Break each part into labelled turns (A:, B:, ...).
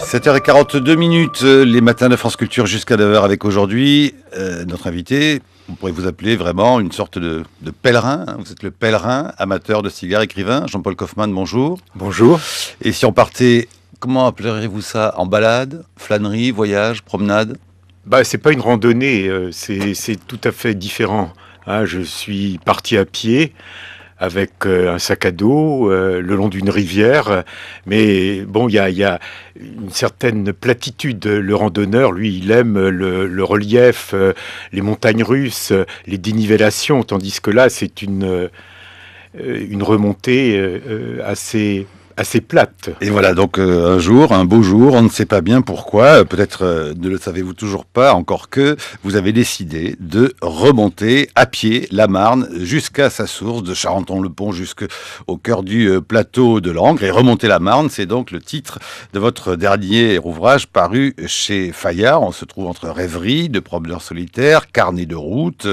A: 7h42, les matins de France Culture jusqu'à 9h avec aujourd'hui notre invité. On pourrait vous appeler vraiment une sorte de pèlerin. Vous êtes le pèlerin, amateur de cigares, écrivain. Jean-Paul Kaufmann, bonjour.
B: Bonjour.
A: Et si on partait, comment appellerez-vous ça? En balade, flânerie, voyage, promenade?
B: C'est pas une randonnée, c'est tout à fait différent. Je suis parti à pied avec un sac à dos le long d'une rivière, mais bon, il y a une certaine platitude. Le randonneur, lui, il aime le relief, les montagnes russes, les dénivellations, tandis que là, c'est une remontée assez plate.
A: Et voilà, donc un jour, un beau jour, on ne sait pas bien pourquoi, peut-être ne le savez-vous toujours pas, encore que vous avez décidé de remonter à pied la Marne jusqu'à sa source, de Charenton-le-Pont jusqu'au cœur du plateau de Langres. Et remonter la Marne, c'est donc le titre de votre dernier ouvrage paru chez Fayard. On se trouve entre rêveries de promeneurs solitaires, carnet de route,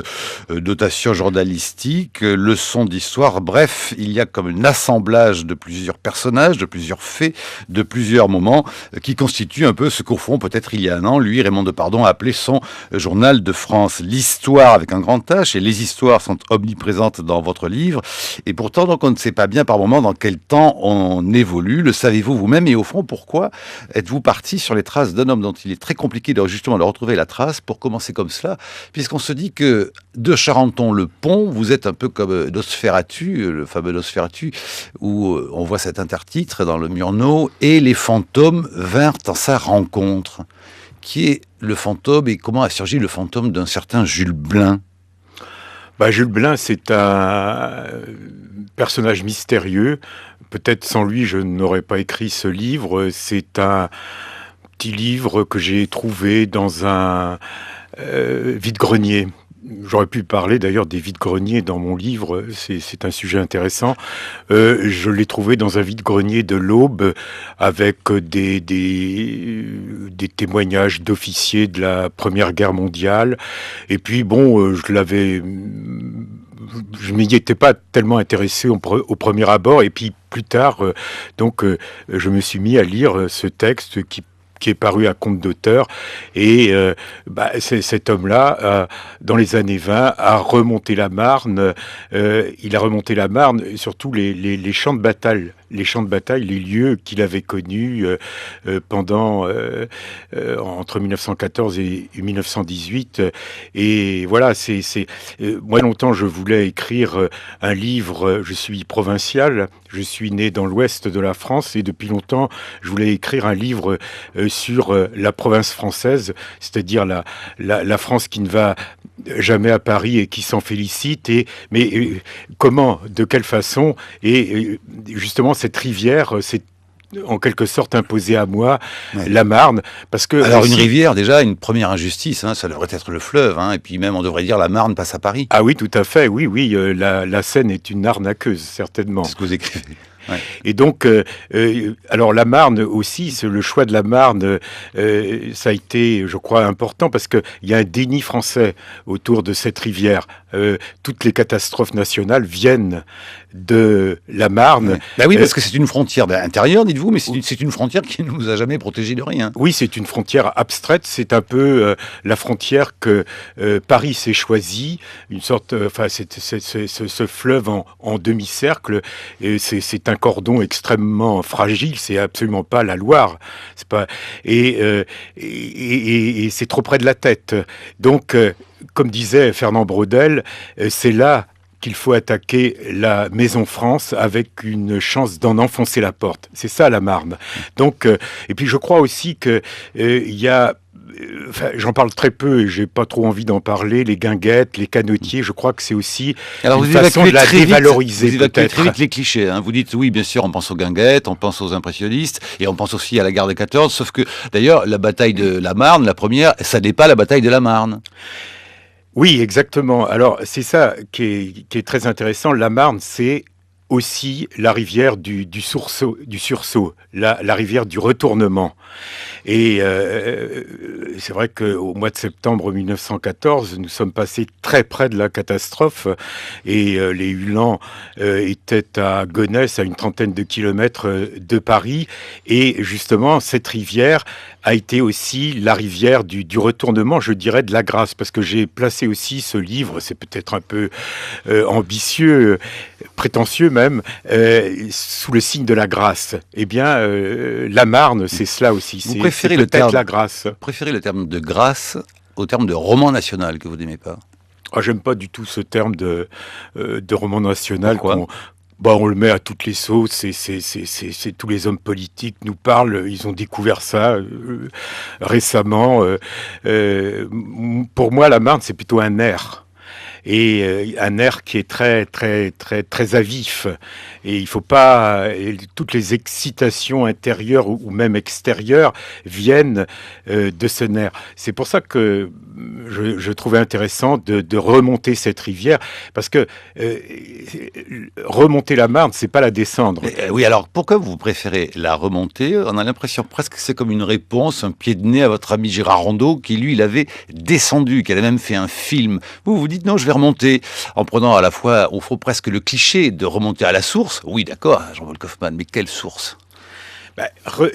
A: dotation journalistique, leçons d'histoire. Bref, il y a comme un assemblage de plusieurs personnages, de plusieurs faits, de plusieurs moments qui constituent un peu ce qu'au fond, peut-être il y a un an, lui, Raymond Depardon, a appelé son journal de France. L'histoire avec un grand H, et les histoires sont omniprésentes dans votre livre. Et pourtant, donc, on ne sait pas bien par moment dans quel temps on évolue. Le savez-vous vous-même? Et au fond, pourquoi êtes-vous parti sur les traces d'un homme dont il est très compliqué justement de retrouver la trace pour commencer comme cela? Puisqu'on se dit que de Charenton-le-Pont, vous êtes un peu comme Nosferatu, le fameux Nosferatu, où on voit cet intertitre dans le Murnau, et les fantômes vinrent en sa rencontre. Qui est le fantôme et comment a surgi le fantôme d'un certain Jules Blin?
B: Jules Blin, c'est un personnage mystérieux. Peut-être sans lui, je n'aurais pas écrit ce livre. C'est un petit livre que j'ai trouvé dans un vide-grenier. J'aurais pu parler d'ailleurs des vides-greniers dans mon livre, c'est un sujet intéressant. Je l'ai trouvé dans un vide-grenier de l'Aube avec des témoignages d'officiers de la Première Guerre mondiale. Et puis bon, je m'y étais pas tellement intéressé au premier abord. Et puis plus tard, je me suis mis à lire ce texte qui est paru à compte d'auteur, et cet homme-là, dans les années 20, a remonté la Marne. Il a remonté la Marne, surtout les champs de bataille, les lieux qu'il avait connus pendant entre 1914 et 1918. Et voilà, moi longtemps je voulais écrire un livre. Je suis provincial, je suis né dans l'ouest de la France, et depuis longtemps je voulais écrire un livre sur la province française, c'est-à-dire la France qui ne va jamais à Paris et qui s'en félicite. Mais comment, de quelle façon? Et justement, cette rivière, c'est en quelque sorte imposée à moi, ouais. La Marne, parce que...
A: Alors une rivière, déjà, une première injustice, ça devrait être le fleuve, et puis même on devrait dire la Marne passe à Paris.
B: Ah oui, tout à fait, oui, la Seine est une arnaqueuse, certainement.
A: C'est ce que vous écrivez.
B: Ouais. Et donc, alors la Marne aussi, le choix de la Marne, ça a été, je crois, important parce qu'il y a un déni français autour de cette rivière. Toutes les catastrophes nationales viennent de la Marne.
A: Ouais. Oui, parce que c'est une frontière intérieure, dites-vous, mais c'est une frontière qui ne nous a jamais protégés de rien.
B: Oui, c'est une frontière abstraite. C'est un peu la frontière que Paris s'est choisie, une sorte, ce fleuve en demi-cercle. Et c'est un cordon extrêmement fragile. C'est absolument pas la Loire. C'est pas et c'est trop près de la tête. Donc, comme disait Fernand Braudel, c'est là qu'il faut attaquer la Maison France avec une chance d'en enfoncer la porte. C'est ça la Marne. Donc, et puis je crois aussi que il y a j'en parle très peu et j'ai pas trop envie d'en parler. Les guinguettes, les canotiers, je crois que c'est aussi une façon de la dévaloriser.
A: Vous évacuez très vite les clichés. Vous dites oui, bien sûr, on pense aux guinguettes, on pense aux impressionnistes et on pense aussi à la guerre de 14. Sauf que d'ailleurs, la bataille de la Marne, la première, ça n'est pas la bataille de la Marne.
B: Oui, exactement. Alors c'est ça qui est très intéressant. La Marne, c'est aussi la rivière du sursaut, la rivière du retournement. Et c'est vrai qu'au mois de septembre 1914, nous sommes passés très près de la catastrophe et les Uhlans étaient à Gonesse, à une trentaine de kilomètres de Paris. Et justement, cette rivière a été aussi la rivière du retournement, je dirais, de la grâce, parce que j'ai placé aussi ce livre, c'est peut-être un peu ambitieux, prétentieux même, sous le signe de la grâce. Eh bien, la Marne, c'est cela aussi.
A: Vous
B: C'est
A: préférez le
B: peut-être
A: terme,
B: la grâce.
A: préférez le terme de grâce au terme de roman national que vous n'aimez pas.
B: Ah, j'aime pas du tout ce terme de roman national
A: Pourquoi?
B: on le met à toutes les sauces. C'est tous les hommes politiques nous parlent. Ils ont découvert ça récemment. Pour moi, la Marne, c'est plutôt un air. Et un air qui est très à vif. Et il faut pas toutes les excitations intérieures ou même extérieures viennent de ce nerf. C'est pour ça que je trouvais intéressant de remonter cette rivière, parce que remonter la Marne, c'est pas la descendre.
A: Oui, alors pourquoi vous préférez la remonter? On a l'impression presque que c'est comme une réponse, un pied de nez à votre ami Gérard Rondeau, qui lui, il avait descendu, qui avait même fait un film. Vous vous dites non, je vais remonter, en prenant à la fois, au fond, presque le cliché de remonter à la source. Oui, d'accord, Jean-Paul Kaufmann, mais quelle source?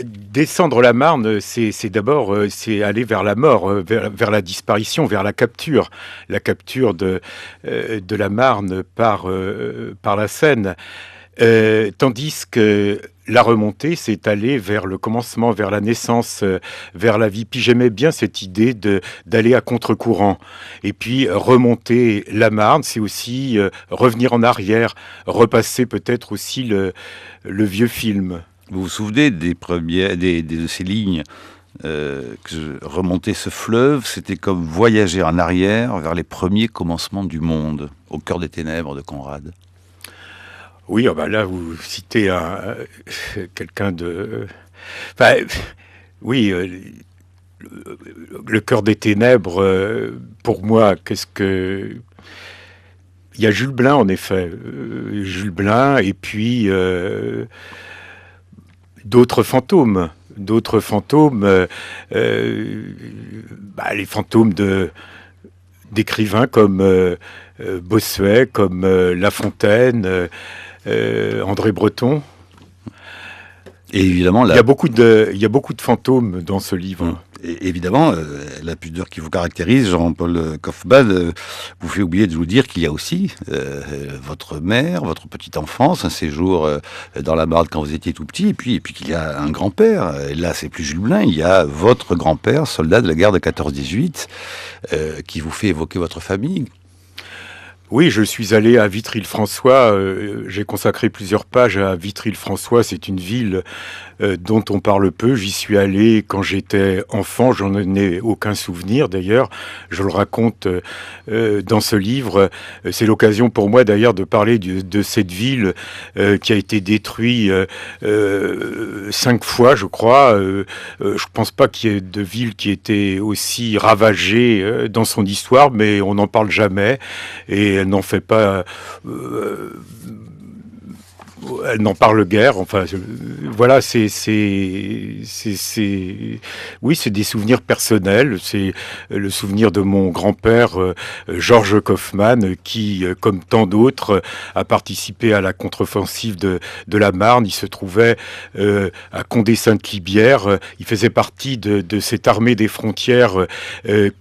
B: Descendre la Marne, c'est d'abord c'est aller vers la mort, vers la disparition, vers la capture de la Marne par la Seine. Tandis que la remontée, c'est aller vers le commencement, vers la naissance, vers la vie. Puis j'aimais bien cette idée d'aller à contre-courant. Et puis remonter la Marne, c'est aussi revenir en arrière, repasser peut-être aussi le vieux film.
A: Vous vous souvenez de ces lignes remonter ce fleuve, c'était comme voyager en arrière vers les premiers commencements du monde, au cœur des ténèbres de Conrad.
B: Oui, là, vous citez quelqu'un de... Enfin, oui, le cœur des ténèbres, pour moi, qu'est-ce que... Il y a Jules Blin, en effet. Jules Blin, et puis d'autres fantômes. Les fantômes d'écrivains comme Bossuet, comme La Fontaine, André Breton.
A: Et évidemment,
B: il y a beaucoup de fantômes dans ce livre.
A: Et évidemment, la pudeur qui vous caractérise, Jean-Paul Kaufmann, vous fait oublier de vous dire qu'il y a aussi votre mère, votre petite enfance, un séjour dans la Marne quand vous étiez tout petit, et puis qu'il y a un grand-père. Et là, c'est plus Jules Blin, il y a votre grand-père, soldat de la guerre de 14-18, qui vous fait évoquer votre famille.
B: Oui, je suis allé à Vitry-le-François. J'ai consacré plusieurs pages à Vitry-le-François. C'est une ville dont on parle peu. J'y suis allé quand j'étais enfant. J'en ai aucun souvenir d'ailleurs. Je le raconte dans ce livre. C'est l'occasion pour moi d'ailleurs de parler de cette ville qui a été détruite 5 fois, je crois. Je pense pas qu'il y ait de ville qui ait été aussi ravagée dans son histoire, mais on n'en parle jamais. Et elle n'en fait pas... elle n'en parle guère. Enfin, voilà, oui, c'est des souvenirs personnels. C'est le souvenir de mon grand-père, Georges Kaufmann, qui, comme tant d'autres, a participé à la contre-offensive de la Marne. Il se trouvait à Condé-Sainte-Libière. Il faisait partie de cette armée des frontières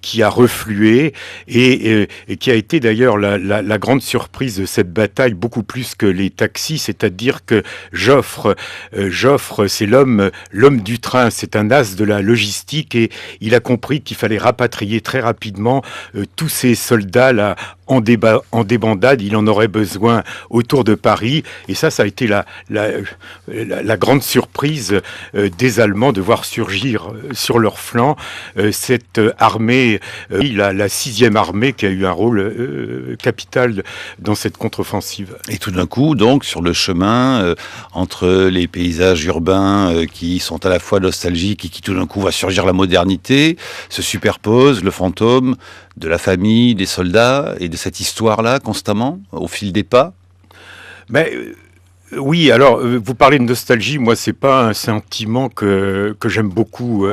B: qui a reflué et qui a été d'ailleurs la grande surprise de cette bataille, beaucoup plus que les taxis, c'est-à-dire que Joffre, c'est l'homme du train, c'est un as de la logistique et il a compris qu'il fallait rapatrier très rapidement tous ces soldats là en débandade. Il en aurait besoin autour de Paris et ça a été la grande surprise des Allemands de voir surgir sur leur flanc cette armée, la 6e armée qui a eu un rôle capital dans cette contre-offensive.
A: Et tout d'un coup, donc, sur le chemin entre les paysages urbains qui sont à la fois nostalgiques et qui tout d'un coup va surgir la modernité, se superpose le fantôme de la famille, des soldats et de cette histoire-là constamment, au fil des pas.
B: Mais Oui, alors vous parlez de nostalgie, moi c'est pas un sentiment que j'aime beaucoup.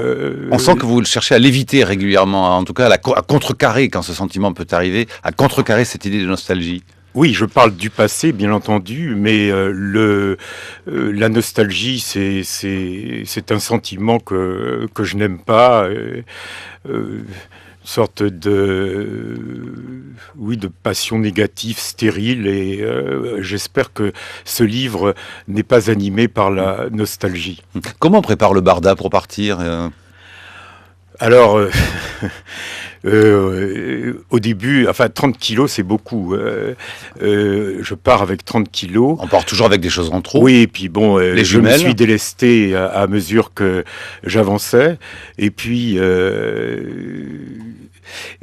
A: On sent que vous cherchez à l'éviter régulièrement, en tout cas à contrecarrer quand ce sentiment peut arriver, à contrecarrer cette idée de nostalgie.
B: Oui, je parle du passé, bien entendu, mais la nostalgie, c'est un sentiment que je n'aime pas. Sorte de passion négative, stérile, et j'espère que ce livre n'est pas animé par la nostalgie.
A: Comment on prépare le barda pour partir
B: Alors, au début, enfin 30 kilos, c'est beaucoup. Je pars avec 30 kilos.
A: On part toujours avec des choses en trop.
B: Oui, et puis bon,
A: les
B: je me
A: jumelles.
B: suis délesté à mesure que j'avançais. Et puis,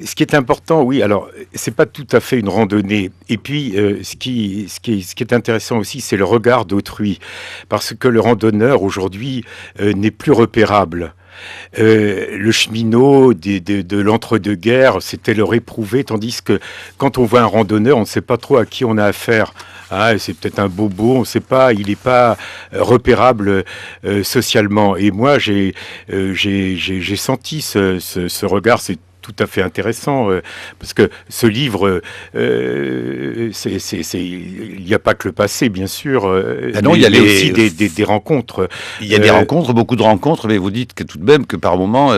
B: ce qui est important, oui, alors, c'est pas tout à fait une randonnée. Et puis, ce qui est intéressant aussi, c'est le regard d'autrui. Parce que le randonneur, aujourd'hui, n'est plus repérable. Le cheminot de l'entre-deux-guerres, c'était le réprouvé, tandis que quand on voit un randonneur, on ne sait pas trop à qui on a affaire. Ah, c'est peut-être un bobo, on ne sait pas, il n'est pas repérable socialement. Et moi, j'ai senti ce regard, c'est tout à fait intéressant, parce que ce livre, il n'y a pas que le passé, bien sûr,
A: Ah non,
B: mais
A: il y a
B: aussi des rencontres.
A: Il y a des rencontres, beaucoup de rencontres, mais vous dites que tout de même que par moment,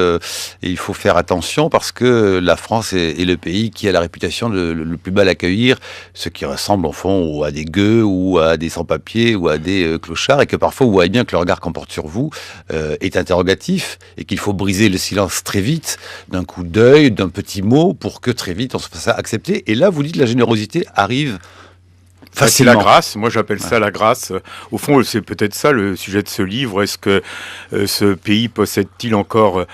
A: il faut faire attention parce que la France est le pays qui a la réputation de le plus mal accueillir ceux qui ressemblent au fond à des gueux ou à des sans-papiers ou à des clochards, et que parfois vous voyez bien que le regard qu'on porte sur vous est interrogatif et qu'il faut briser le silence très vite d'un coup d'œil, d'un petit mot pour que très vite on se fasse accepter. Et là, vous dites la générosité arrive facilement.
B: C'est la grâce, moi j'appelle ça la grâce. Au fond, c'est peut-être ça le sujet de ce livre. Est-ce que ce pays possède-t-il encore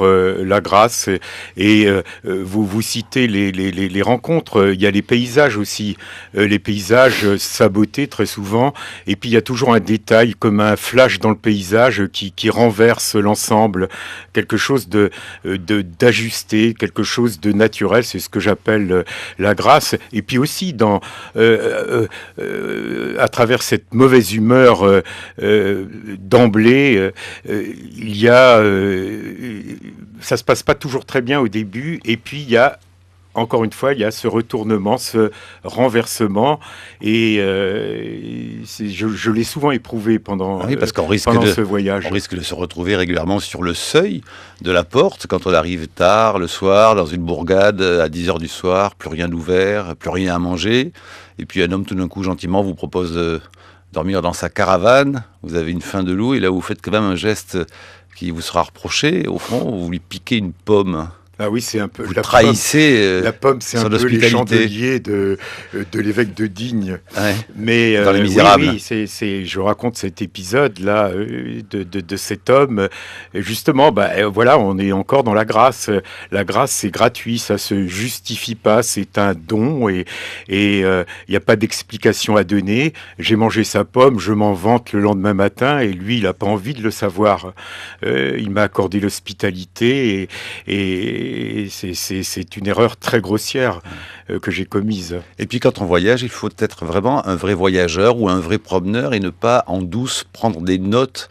B: la grâce? Et vous citez les rencontres. Il y a les paysages aussi. Les paysages sabotés très souvent. Et puis il y a toujours un détail comme un flash dans le paysage qui renverse l'ensemble. Quelque chose d'ajusté, quelque chose de naturel. C'est ce que j'appelle la grâce. Et puis aussi à travers cette mauvaise humeur d'emblée, il y a ça se passe pas toujours très bien au début, et puis il y a encore une fois, il y a ce retournement, ce renversement, et je l'ai souvent éprouvé pendant ce voyage.
A: On risque de se retrouver régulièrement sur le seuil de la porte quand on arrive tard le soir dans une bourgade à 10h du soir, plus rien d'ouvert, plus rien à manger, et puis un homme tout d'un coup gentiment vous propose de dormir dans sa caravane. Vous avez une faim de loup et là vous faites quand même un geste qui vous sera reproché. Au fond, vous lui piquez une pomme.
B: Ah oui, c'est un peu...
A: Vous trahissez
B: la pomme, c'est un peu les chandeliers de l'évêque de Digne.
A: Ouais,
B: mais
A: dans Les Misérables.
B: Oui, je raconte cet épisode-là de cet homme. Et justement, voilà, on est encore dans la grâce. La grâce, c'est gratuit, ça se justifie pas, c'est un don, et il n'y a pas d'explication à donner. J'ai mangé sa pomme, je m'en vante le lendemain matin, et lui, il n'a pas envie de le savoir. Il m'a accordé l'hospitalité, et c'est une erreur très grossière que j'ai commise.
A: Et puis quand on voyage, il faut être vraiment un vrai voyageur ou un vrai promeneur et ne pas en douce prendre des notes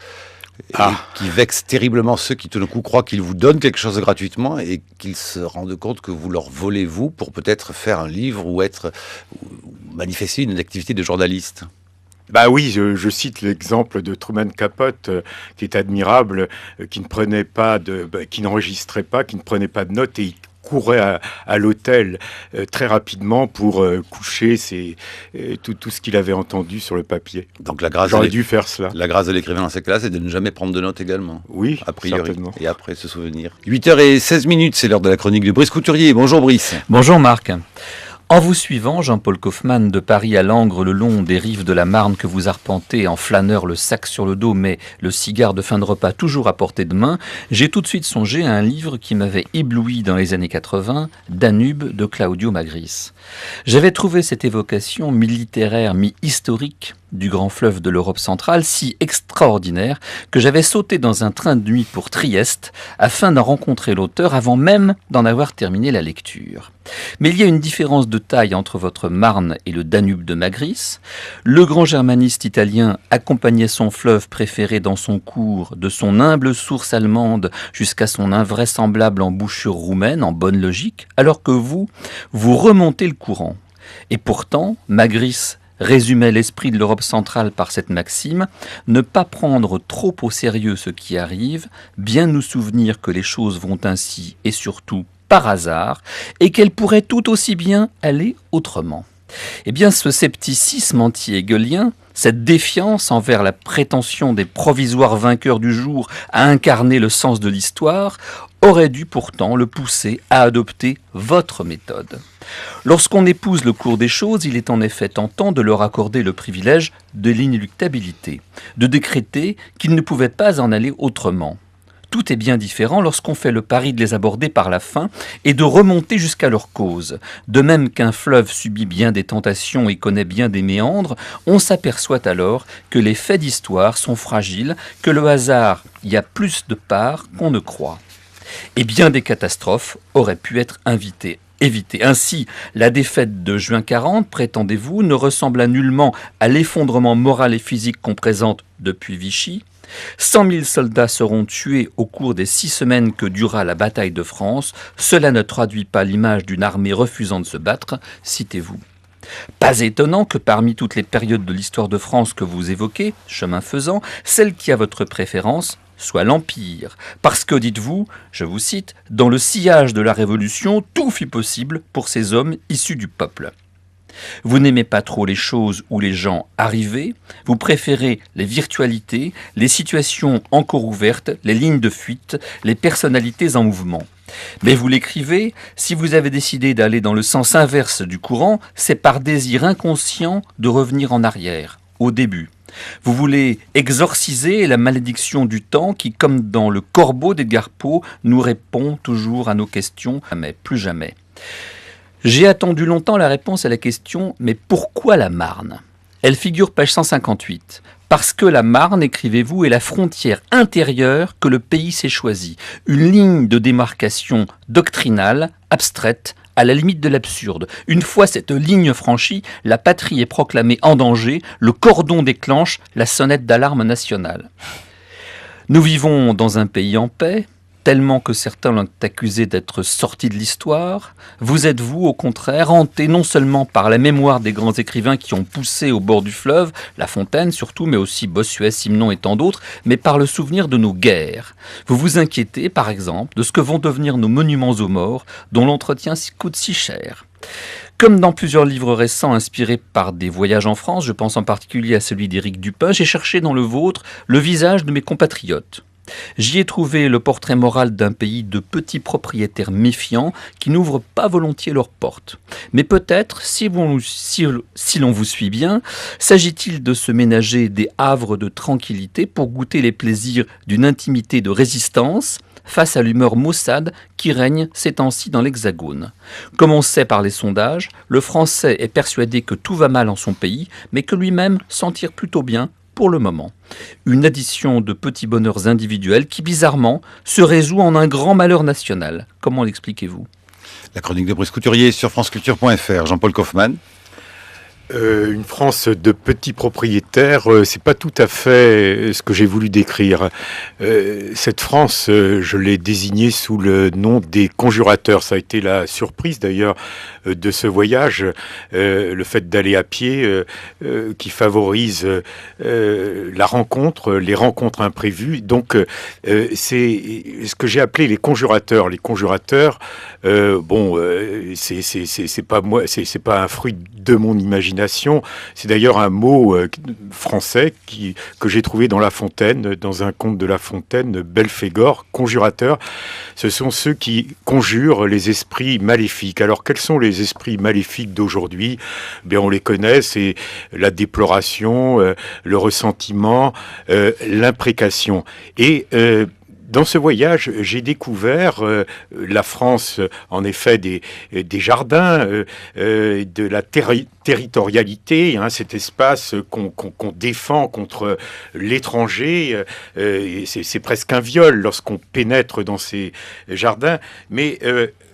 A: qui vexent terriblement ceux qui tout d'un coup croient qu'ils vous donnent quelque chose gratuitement et qu'ils se rendent compte que vous leur volez vous pour peut-être faire un livre ou manifester une activité de journaliste.
B: Bah oui, je cite l'exemple de Truman Capote, qui est admirable, qui n'enregistrait pas, qui ne prenait pas de notes, et il courait à l'hôtel très rapidement pour coucher tout ce qu'il avait entendu sur le papier.
A: Donc
B: j'aurais dû faire cela.
A: La grâce de l'écrivain dans ces cas-là, c'est de ne jamais prendre de notes également.
B: Oui,
A: a priori.
B: Certainement.
A: Et après se souvenir. 8h16, c'est l'heure de la chronique de Brice Couturier. Bonjour Brice.
C: Bonjour Marc. En vous suivant, Jean-Paul Kaufmann, de Paris à Langres, le long des rives de la Marne que vous arpentez en flâneur, le sac sur le dos, mais le cigare de fin de repas toujours à portée de main, j'ai tout de suite songé à un livre qui m'avait ébloui dans les années 80, Danube de Claudio Magris. J'avais trouvé cette évocation mi-littéraire, mi-historique du grand fleuve de l'Europe centrale si extraordinaire que j'avais sauté dans un train de nuit pour Trieste afin d'en rencontrer l'auteur avant même d'en avoir terminé la lecture. Mais il y a une différence de taille entre votre Marne et le Danube de Magris. Le grand germaniste italien accompagnait son fleuve préféré dans son cours de son humble source allemande jusqu'à son invraisemblable embouchure roumaine, en bonne logique, alors que vous remontez le courant. Et pourtant, Magris résumait l'esprit de l'Europe centrale par cette maxime, ne pas prendre trop au sérieux ce qui arrive, bien nous souvenir que les choses vont ainsi et surtout par hasard, et qu'elles pourraient tout aussi bien aller autrement. Eh bien, ce scepticisme anti-hegelien, cette défiance envers la prétention des provisoires vainqueurs du jour à incarner le sens de l'histoire, aurait dû pourtant le pousser à adopter votre méthode. Lorsqu'on épouse le cours des choses, il est en effet tentant de leur accorder le privilège de l'inéluctabilité, de décréter qu'il ne pouvait pas en aller autrement. Tout est bien différent lorsqu'on fait le pari de les aborder par la fin et de remonter jusqu'à leur cause. De même qu'un fleuve subit bien des tentations et connaît bien des méandres, on s'aperçoit alors que les faits d'histoire sont fragiles, que le hasard y a plus de part qu'on ne croit. Et bien des catastrophes auraient pu être évitées. Ainsi, la défaite de juin 40, prétendez-vous, ne ressemble nullement à l'effondrement moral et physique qu'on présente depuis Vichy. 100 000 soldats seront tués au cours des 6 semaines que dura la bataille de France. Cela ne traduit pas l'image d'une armée refusant de se battre, citez-vous. Pas étonnant que parmi toutes les périodes de l'histoire de France que vous évoquez, chemin faisant, celle qui a votre préférence soit l'Empire. Parce que, dites-vous, je vous cite, « Dans le sillage de la Révolution, tout fut possible pour ces hommes issus du peuple ». Vous n'aimez pas trop les choses ou les gens arrivés, vous préférez les virtualités, les situations encore ouvertes, les lignes de fuite, les personnalités en mouvement. Mais vous l'écrivez, si vous avez décidé d'aller dans le sens inverse du courant, c'est par désir inconscient de revenir en arrière, au début. Vous voulez exorciser la malédiction du temps qui, comme dans le corbeau d'Edgar Poe, nous répond toujours à nos questions, mais plus jamais. J'ai attendu longtemps la réponse à la question « Mais pourquoi la Marne ?» Elle figure page 158. Parce que la Marne, écrivez-vous, est la frontière intérieure que le pays s'est choisie. Une ligne de démarcation doctrinale, abstraite, à la limite de l'absurde. Une fois cette ligne franchie, la patrie est proclamée en danger, le cordon déclenche la sonnette d'alarme nationale. Nous vivons dans un pays en paix, tellement que certains l'ont accusé d'être sorti de l'histoire. Vous êtes, vous, au contraire, hanté non seulement par la mémoire des grands écrivains qui ont poussé au bord du fleuve, La Fontaine surtout, mais aussi Bossuet, Simenon et tant d'autres, mais par le souvenir de nos guerres. Vous vous inquiétez, par exemple, de ce que vont devenir nos monuments aux morts, dont l'entretien coûte si cher. Comme dans plusieurs livres récents inspirés par des voyages en France, je pense en particulier à celui d'Éric Dupin, j'ai cherché dans le vôtre le visage de mes compatriotes. J'y ai trouvé le portrait moral d'un pays de petits propriétaires méfiants qui n'ouvrent pas volontiers leurs portes. Mais peut-être, si l'on vous suit bien, s'agit-il de se ménager des havres de tranquillité pour goûter les plaisirs d'une intimité de résistance face à l'humeur maussade qui règne ces temps-ci dans l'Hexagone. Comme on sait par les sondages, le Français est persuadé que tout va mal en son pays, mais que lui-même s'en tire plutôt bien pour le moment. Une addition de petits bonheurs individuels qui, bizarrement, se résout en un grand malheur national. Comment l'expliquez-vous ?
A: La chronique de Brice Couturier sur franceculture.fr. Jean-Paul Kaufmann.
B: Une France de petits propriétaires, c'est pas tout à fait ce que j'ai voulu décrire. Cette France, je l'ai désignée sous le nom des conjurateurs. Ça a été la surprise d'ailleurs de ce voyage, le fait d'aller à pied qui favorise la rencontre, les rencontres imprévues. Donc c'est ce que j'ai appelé les conjurateurs. Les conjurateurs, c'est pas moi, c'est pas un fruit de mon imagination. C'est d'ailleurs un mot français que j'ai trouvé dans La Fontaine, dans un conte de La Fontaine, Belphégor, conjurateur. Ce sont ceux qui conjurent les esprits maléfiques. Alors, quels sont les esprits maléfiques d'aujourd'hui ? Bien, on les connaît, c'est la déploration, le ressentiment, l'imprécation. Et dans ce voyage, j'ai découvert la France, en effet, des jardins, de la territorialité, hein, cet espace qu'on défend contre l'étranger. C'est presque un viol lorsqu'on pénètre dans ces jardins. Mais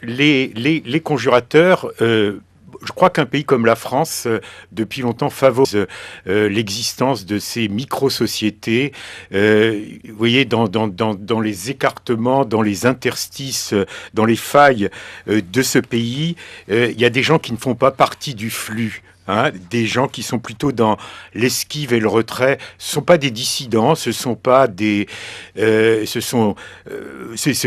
B: les conjurateurs... je crois qu'un pays comme la France, depuis longtemps, favorise l'existence de ces micro-sociétés. Vous voyez, dans les écartements, dans les interstices, dans les failles de ce pays, il y a des gens qui ne font pas partie du flux. Hein, des gens qui sont plutôt dans l'esquive et le retrait. Ce ne sont pas des dissidents, ce sont pas des, c'est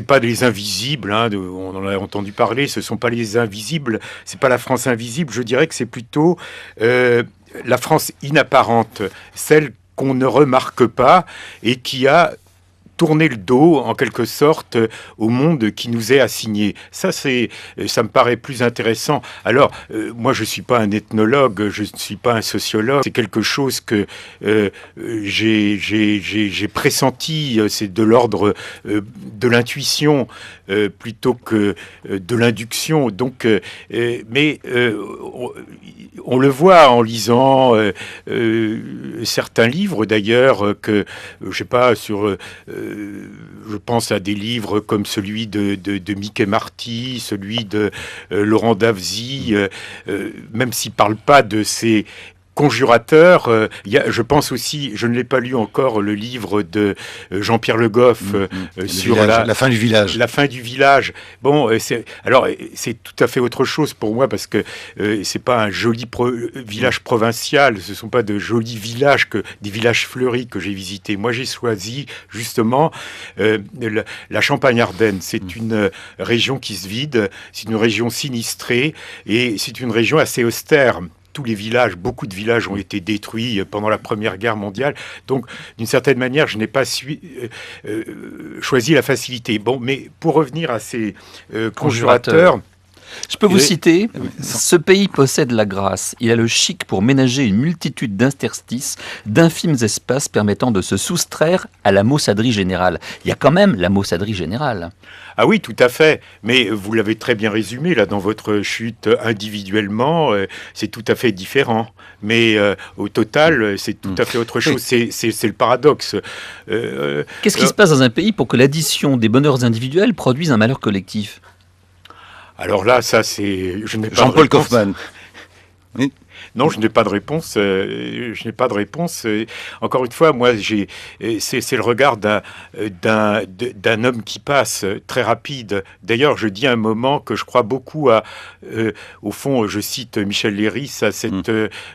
B: pas des invisibles. Hein, on en a entendu parler. Ce sont pas les invisibles. C'est pas la France invisible. Je dirais que c'est plutôt la France inapparente, celle qu'on ne remarque pas et qui a tourner le dos, en quelque sorte, au monde qui nous est assigné. Ça me paraît plus intéressant. Alors, moi, je ne suis pas un ethnologue, je ne suis pas un sociologue. C'est quelque chose que j'ai pressenti. C'est de l'ordre de l'intuition plutôt que de l'induction. Donc, mais on le voit en lisant certains livres, d'ailleurs, que, je sais pas, sur... je pense à des livres comme celui de Mickey Marty, celui de Laurent Davzy, même s'il ne parle pas de ces conjurateurs. Je pense aussi, je ne l'ai pas lu encore, le livre de Jean-Pierre Le Goff sur
A: la fin du village.
B: La fin du village. Bon, c'est tout à fait autre chose pour moi parce que c'est pas un joli village provincial. Ce sont pas de jolis villages des villages fleuris que j'ai visités. Moi, j'ai choisi justement la Champagne-Ardenne. C'est une région qui se vide. C'est une région sinistrée et c'est une région assez austère. Tous les villages, beaucoup de villages ont été détruits pendant la Première Guerre mondiale. Donc, d'une certaine manière, je n'ai pas choisi la facilité. Bon, mais pour revenir à ces conjurateurs...
C: Je peux vous citer, ce pays possède la grâce. Il a le chic pour ménager une multitude d'interstices, d'infimes espaces permettant de se soustraire à la maussaderie générale. Il y a quand même la maussaderie générale.
B: Ah oui, tout à fait. Mais vous l'avez très bien résumé, là, dans votre chute individuellement, c'est tout à fait différent. Mais au total, c'est tout à fait autre chose. C'est le paradoxe.
C: Qu'est-ce qui se passe dans un pays pour que l'addition des bonheurs individuels produise un malheur collectif ?
B: Alors là, ça c'est...
A: Jean-Paul Kaufmann.
B: Oui. Non, je n'ai pas de réponse. Je n'ai pas de réponse. Encore une fois, moi, c'est le regard d'un homme qui passe, très rapide. D'ailleurs, je dis à un moment que je crois beaucoup à... au fond, je cite Michel Léris,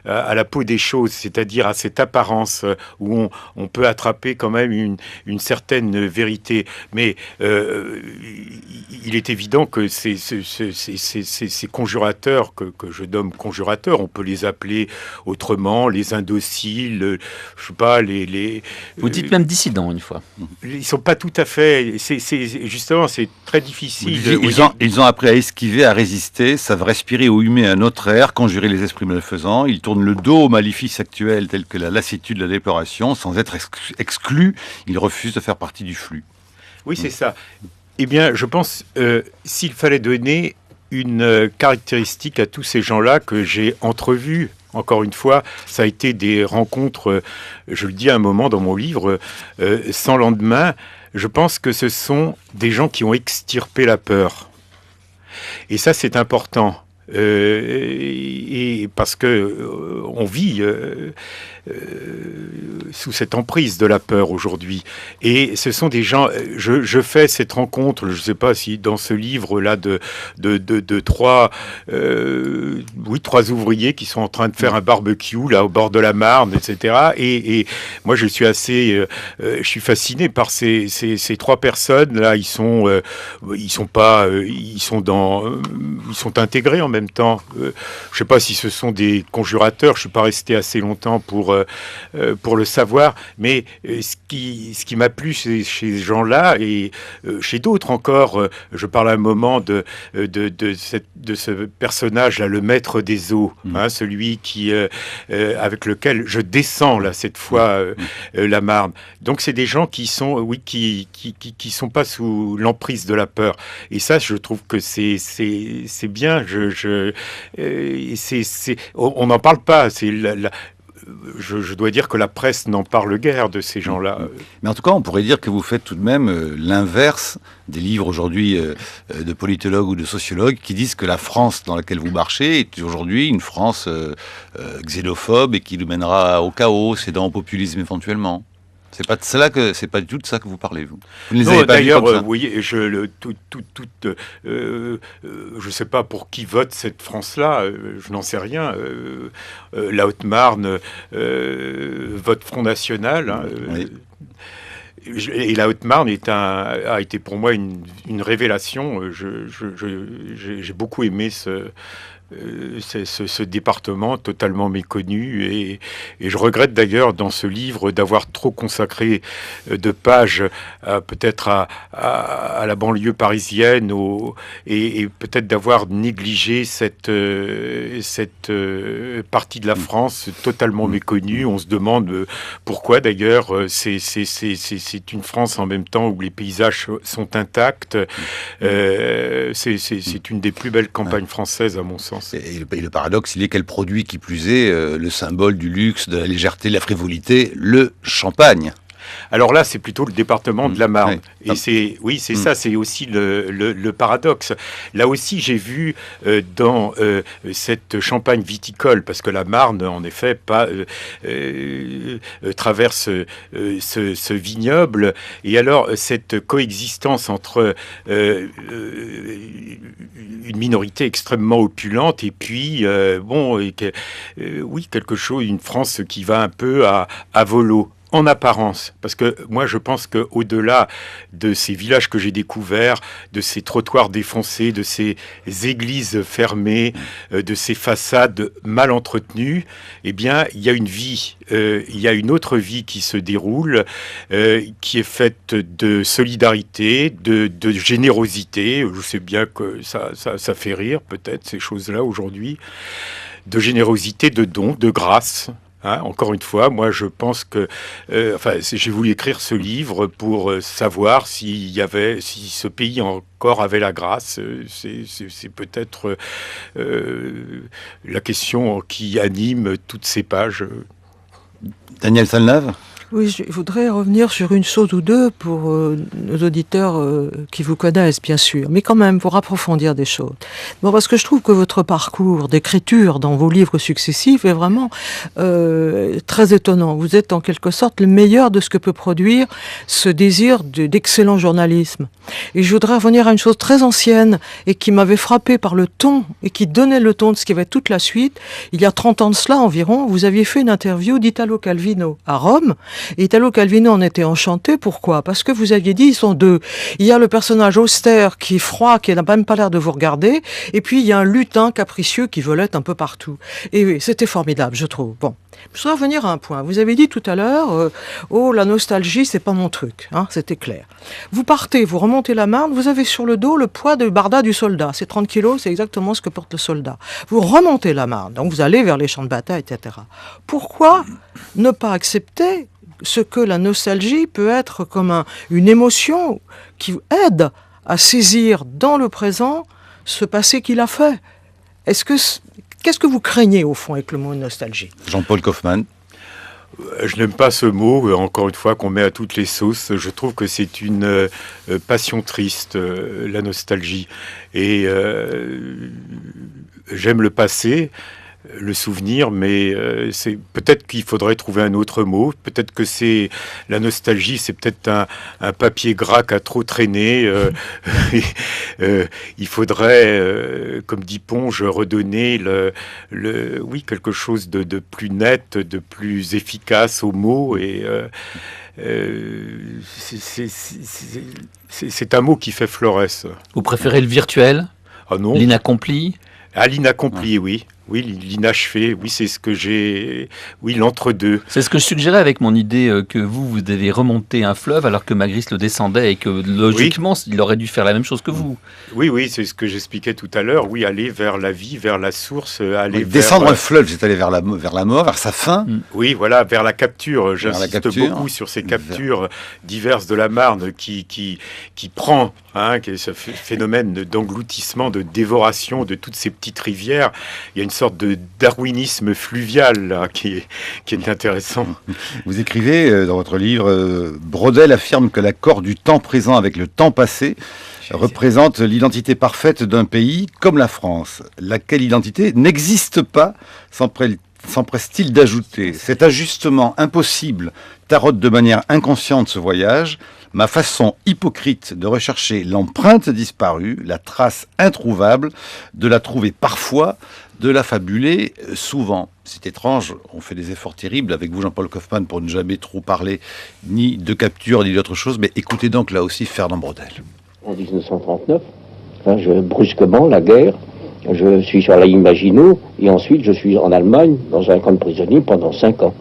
B: à la peau des choses, c'est-à-dire à cette apparence où on peut attraper quand même une certaine vérité. Mais il est évident que ces conjurateurs, que je nomme conjurateurs, on peut les appeler autrement, les indociles, je sais pas,
C: Vous dites même dissidents une fois.
B: Ils sont pas tout à fait... Justement, c'est très difficile.
A: Ils ont appris à esquiver, à résister, savent respirer ou humer un autre air, conjurer les esprits malfaisants. Ils tournent le dos aux maléfices actuels tels que la lassitude, la déploration. Sans être exclus, ils refusent de faire partie du flux.
B: Oui, c'est ça. Eh bien, je pense, s'il fallait donner une caractéristique à tous ces gens-là que j'ai entrevus, encore une fois, ça a été des rencontres, je le dis à un moment dans mon livre, sans lendemain. Je pense que ce sont des gens qui ont extirpé la peur. Et ça, c'est important. Et parce que on vit sous cette emprise de la peur aujourd'hui. Et ce sont des gens... Je fais cette rencontre, je ne sais pas si dans ce livre-là de trois ouvriers qui sont en train de faire un barbecue là au bord de la Marne, etc. Et moi, je suis fasciné par ces trois personnes là. Ils sont intégrés en même même temps. Je ne sais pas si ce sont des conjurateurs, je ne suis pas resté assez longtemps pour le savoir, mais ce qui m'a plu chez ces gens-là, et chez d'autres encore, je parle à un moment de ce personnage-là, le maître des eaux, celui qui, avec lequel je descends là cette fois la Marne. Donc c'est des gens qui sont, qui sont pas sous l'emprise de la peur. Et ça, je trouve que c'est bien. On n'en parle pas. Je dois dire que la presse n'en parle guère de ces gens-là.
A: Mais en tout cas, on pourrait dire que vous faites tout de même l'inverse des livres aujourd'hui de politologues ou de sociologues qui disent que la France dans laquelle vous marchez est aujourd'hui une France xénophobe et qui nous mènera au chaos, cédant au populisme éventuellement. C'est pas du tout de ça que vous parlez, vous. Vous ne les avez pas
B: d'ailleurs,
A: vus comme ça.
B: oui, je sais pas pour qui vote cette France-là, je n'en sais rien. La Haute-Marne vote Front National.
A: Oui.
B: Et la Haute-Marne a été pour moi une révélation. J'ai beaucoup aimé ce département totalement méconnu, et je regrette d'ailleurs dans ce livre d'avoir trop consacré de pages peut-être à la banlieue parisienne et peut-être d'avoir négligé cette partie de la France totalement méconnue. On se demande pourquoi d'ailleurs. C'est une France en même temps où les paysages sont intacts. C'est une des plus belles campagnes françaises à mon sens.
A: Et le paradoxe, il est qu'elle produit, qui plus est, le symbole du luxe, de la légèreté, de la frivolité, le champagne.
B: Alors là, c'est plutôt le département de la Marne.
A: Oui.
B: Et c'est ça, c'est aussi le paradoxe. Là aussi, j'ai vu dans cette Champagne viticole, parce que la Marne, en effet, traverse ce vignoble. Et alors, cette coexistence entre une minorité extrêmement opulente et puis, quelque chose, une France qui va un peu à volo. En apparence, parce que moi je pense qu'au-delà de ces villages que j'ai découverts, de ces trottoirs défoncés, de ces églises fermées, de ces façades mal entretenues, eh bien il y a une vie, il y a une autre vie qui se déroule, qui est faite de solidarité, de générosité. Je sais bien que ça fait rire peut-être ces choses-là aujourd'hui, de générosité, de dons, de grâce. Encore une fois, moi je pense que j'ai voulu écrire ce livre pour savoir si ce pays encore avait la grâce. C'est peut-être la question qui anime toutes ces pages.
A: Daniel Salnave ?
D: Oui, je voudrais revenir sur une chose ou deux pour nos auditeurs qui vous connaissent, bien sûr, mais quand même pour approfondir des choses. Bon, parce que je trouve que votre parcours d'écriture dans vos livres successifs est vraiment très étonnant. Vous êtes en quelque sorte le meilleur de ce que peut produire ce désir d'excellent journalisme. Et je voudrais revenir à une chose très ancienne et qui m'avait frappé par le ton et qui donnait le ton de ce qui avait toute la suite. Il y a 30 ans de cela environ, vous aviez fait une interview d'Italo Calvino à Rome. Et Italo Calvino en était enchanté. Pourquoi ? Parce que vous aviez dit, ils sont deux. Il y a le personnage austère qui est froid, qui n'a même pas l'air de vous regarder. Et puis, il y a un lutin capricieux qui volette un peu partout. Et oui, c'était formidable, je trouve. Bon. Je voudrais revenir à un point. Vous avez dit tout à l'heure, la nostalgie, c'est pas mon truc. C'était clair. Vous partez, vous remontez la Marne, vous avez sur le dos le poids de barda du soldat. C'est 30 kilos, c'est exactement ce que porte le soldat. Vous remontez la Marne, donc vous allez vers les champs de bataille, etc. Pourquoi ne pas accepter ce que la nostalgie peut être comme une émotion qui aide à saisir dans le présent ce passé qu'il a fait ? Qu'est-ce que vous craignez au fond avec le mot nostalgie ?
A: Jean-Paul Kaufmann.
B: Je n'aime pas ce mot, encore une fois, qu'on met à toutes les sauces. Je trouve que c'est une passion triste, la nostalgie. Et j'aime le passé, le souvenir, mais c'est peut-être qu'il faudrait trouver un autre mot. Peut-être que c'est la nostalgie, c'est peut-être un papier gras qui a trop traîné. Il faudrait, comme dit Ponge, redonner quelque chose de plus net, de plus efficace aux mots. Et c'est un mot qui fait florès.
C: Vous préférez le virtuel ?
B: Ah non.
C: L'inaccompli ?
B: À l'inaccompli, oui. Oui, l'inachevé, oui, c'est ce que j'ai... Oui, l'entre-deux.
C: C'est ce que je suggérais avec mon idée que vous devez remonter un fleuve alors que Magritte le descendait et que logiquement, il aurait dû faire la même chose que vous.
B: Oui, c'est ce que j'expliquais tout à l'heure. Oui, aller vers la vie, vers la source, aller
A: descendre un fleuve, c'est aller vers la mort, vers sa fin.
B: Oui, voilà, vers la capture. J'insiste beaucoup sur ces captures diverses de la Marne qui prend ce phénomène d'engloutissement, de dévoration de toutes ces petites rivières. Il y a une sorte de darwinisme fluvial là, qui est intéressant.
A: Vous écrivez dans votre livre, Braudel affirme que l'accord du temps présent avec le temps passé représente l'identité parfaite d'un pays comme la France, laquelle identité n'existe pas, s'empresse-t-il d'ajouter. Cet ajustement impossible taraude de manière inconsciente ce voyage, ma façon hypocrite de rechercher l'empreinte disparue, la trace introuvable, de la trouver parfois, de la fabuler souvent. C'est étrange, on fait des efforts terribles avec vous, Jean-Paul Kaufmann, pour ne jamais trop parler ni de capture ni d'autre chose, mais écoutez donc là aussi Fernand Braudel.
E: En 1939, brusquement, la guerre, je suis sur la ligne Maginot, et ensuite je suis en Allemagne, dans un camp de prisonniers, pendant 5 ans.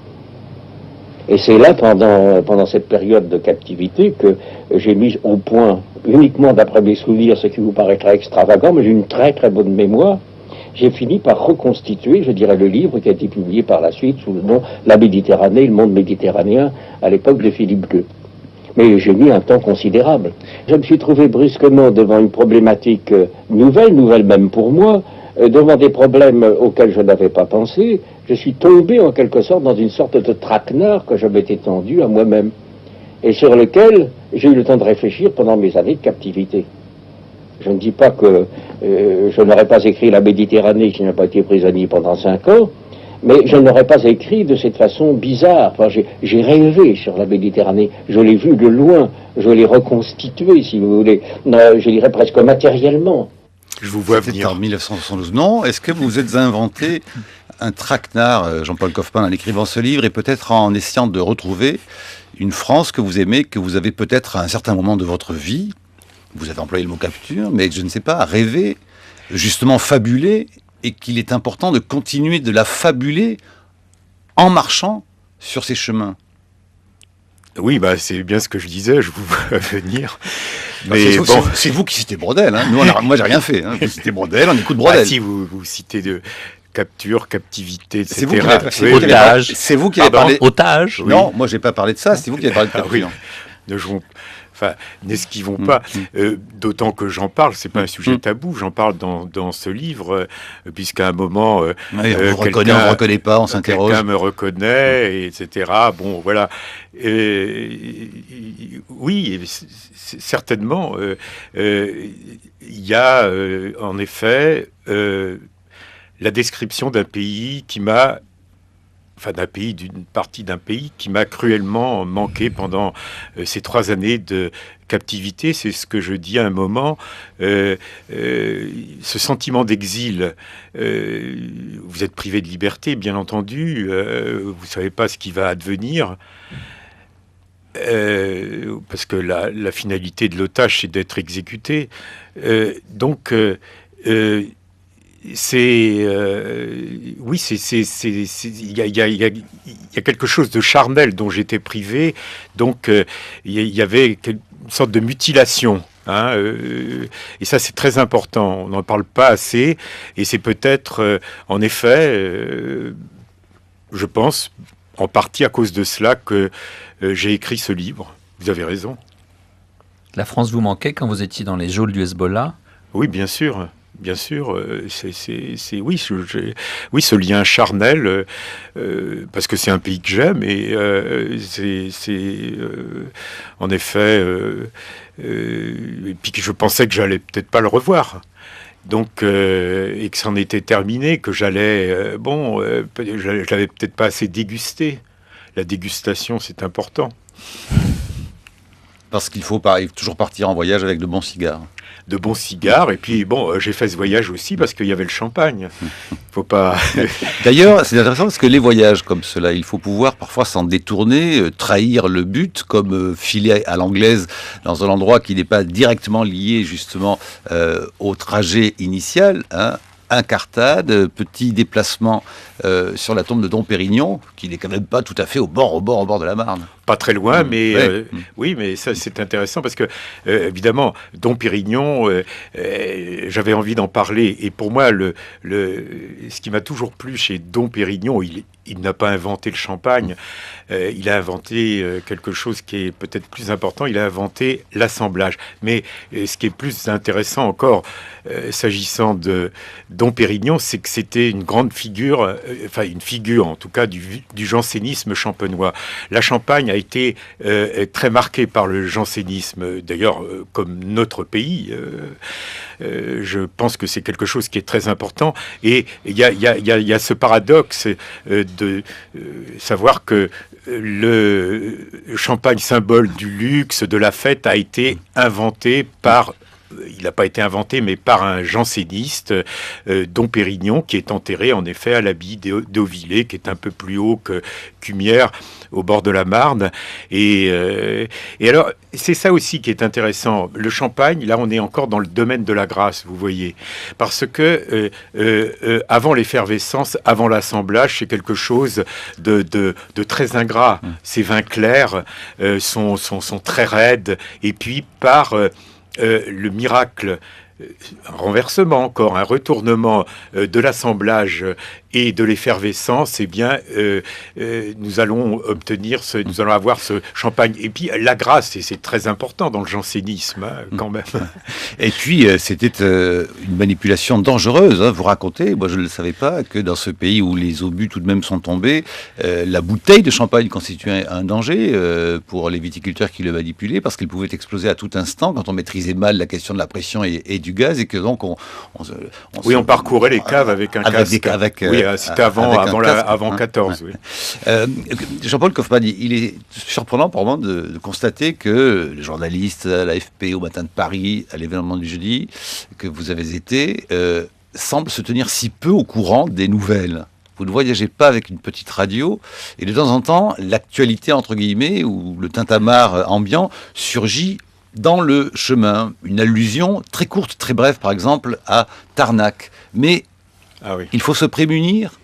E: Et c'est là, pendant cette période de captivité, que j'ai mis au point, uniquement d'après mes souvenirs, ce qui vous paraîtra extravagant, mais j'ai une très très bonne mémoire, j'ai fini par reconstituer, je dirais, le livre qui a été publié par la suite sous le nom La Méditerranée, le monde méditerranéen, à l'époque de Philippe II. Mais j'ai mis un temps considérable. Je me suis trouvé brusquement devant une problématique nouvelle même pour moi, devant des problèmes auxquels je n'avais pas pensé. Je suis tombé en quelque sorte dans une sorte de traquenard que je m'étais tendu à moi-même, et sur lequel j'ai eu le temps de réfléchir pendant mes années de captivité. Je ne dis pas que je n'aurais pas écrit La Méditerranée si je n'ai pas été prisonnier pendant 5 ans, mais je n'aurais pas écrit de cette façon bizarre. Enfin, j'ai rêvé sur la Méditerranée, je l'ai vu de loin, je l'ai reconstitué, si vous voulez, je dirais presque matériellement.
B: Je vous vois
A: C'était
B: venir.
A: en 1972. Non, est-ce que vous vous êtes inventé un traquenard, Jean-Paul Kaufmann, en écrivant ce livre, et peut-être en essayant de retrouver une France que vous aimez, que vous avez peut-être à un certain moment de votre vie, vous avez employé le mot capture, mais je ne sais pas, rêver, justement fabuler, et qu'il est important de continuer de la fabuler en marchant sur ces chemins.
B: Oui, c'est bien ce que je disais, je vous vois venir.
A: Mais c'est vous qui citez Braudel. Hein. Nous, moi, j'ai rien fait. Hein. Vous citez Braudel, on écoute Braudel.
B: Si vous citez de capture, captivité, etc.
A: C'est vous qui avez parlé.
C: Otage.
A: Oui. Non, moi, j'ai pas parlé de ça. C'est vous qui avez parlé de capture.
B: N'esquivons pas. D'autant que j'en parle, c'est pas un sujet tabou. J'en parle dans ce livre, puisqu'à un moment,
A: on vous reconnaît, on ne reconnaît pas, on s'interroge.
B: Quelqu'un me reconnaît, etc. Bon, voilà. Oui, certainement. Il y a, en effet, la description d'un pays qui m'a... d'une partie d'un pays qui m'a cruellement manqué pendant ces 3 années de captivité. C'est ce que je dis à un moment. Ce sentiment d'exil, vous êtes privé de liberté, bien entendu. Vous savez pas ce qui va advenir. Parce que la finalité de l'otage, c'est d'être exécuté. Donc... oui, il y a quelque chose de charnel dont j'étais privé, donc il y avait une sorte de mutilation, et ça c'est très important, on n'en parle pas assez, et c'est peut-être en effet, je pense, en partie à cause de cela que j'ai écrit ce livre. Vous avez raison.
C: La France vous manquait quand vous étiez dans les geôles du Hezbollah ? Oui,
B: bien sûr. Bien sûr, oui, ce lien charnel, parce que c'est un pays que j'aime, et en effet, et puis que je pensais que j'allais peut-être pas le revoir, donc et que c'en était terminé, que j'allais, je l'avais peut-être pas assez dégusté. La dégustation, c'est important.
A: Parce qu'il faut toujours partir en voyage avec de bons cigares.
B: De bons cigares, et puis j'ai fait ce voyage aussi parce qu'il y avait le champagne. Faut pas.
A: D'ailleurs, c'est intéressant parce que les voyages comme cela, il faut pouvoir parfois s'en détourner, trahir le but, comme filer à l'anglaise dans un endroit qui n'est pas directement lié justement au trajet initial, incartade, petit déplacement sur la tombe de Dom Pérignon, qui n'est quand même pas tout à fait au bord de la Marne.
B: Pas très loin, mais
A: Ouais.
B: oui, mais ça c'est intéressant parce que évidemment, Dom Pérignon, j'avais envie d'en parler. Et pour moi, ce qui m'a toujours plu chez Dom Pérignon, il n'a pas inventé le champagne. Il a inventé quelque chose qui est peut-être plus important. Il a inventé l'assemblage. Mais ce qui est plus intéressant encore, s'agissant de Dom Pérignon, c'est que c'était une grande figure, enfin une figure en tout cas du jansénisme champenois. La Champagne a été très marquée par le jansénisme, d'ailleurs comme notre pays. Je pense que c'est quelque chose qui est très important. Et il y a ce paradoxe de savoir que le champagne, symbole du luxe, de la fête, a été inventé par... Il n'a pas été inventé, mais par un janséniste, Dom Pérignon, qui est enterré en effet à l'abbaye d'Auvillers, qui est un peu plus haut que Cumières, au bord de la Marne. Et alors, c'est ça aussi qui est intéressant. Le champagne, là, on est encore dans le domaine de la grâce, vous voyez. Parce que avant l'effervescence, avant l'assemblage, c'est quelque chose de très ingrat. Ces vins clairs sont très raides. Et puis, par... le miracle, un renversement encore, un retournement de l'assemblage et de l'effervescence, eh bien, nous allons avoir ce champagne. Et puis la grâce, et c'est très important dans le jansénisme, quand même.
A: Et puis, c'était une manipulation dangereuse. Vous racontez, moi je ne le savais pas, que dans ce pays où les obus tout de même sont tombés, la bouteille de champagne constituait un danger pour les viticulteurs qui le manipulaient, parce qu'elle pouvait exploser à tout instant quand on maîtrisait mal la question de la pression et du gaz, et que donc on
B: parcourait les caves avec un casque. Oui, c'était avant 14. Oui.
A: Jean-Paul Kaufmann, il est surprenant pour moi de constater que les journalistes à l'AFP, au Matin de Paris, à l'événement du jeudi, que vous avez été, semblent se tenir si peu au courant des nouvelles. Vous ne voyagez pas avec une petite radio, et de temps en temps, l'actualité, entre guillemets, ou le tintamarre ambiant surgit dans le chemin. Une allusion très courte, très brève, par exemple, à Tarnac. Mais il faut se prémunir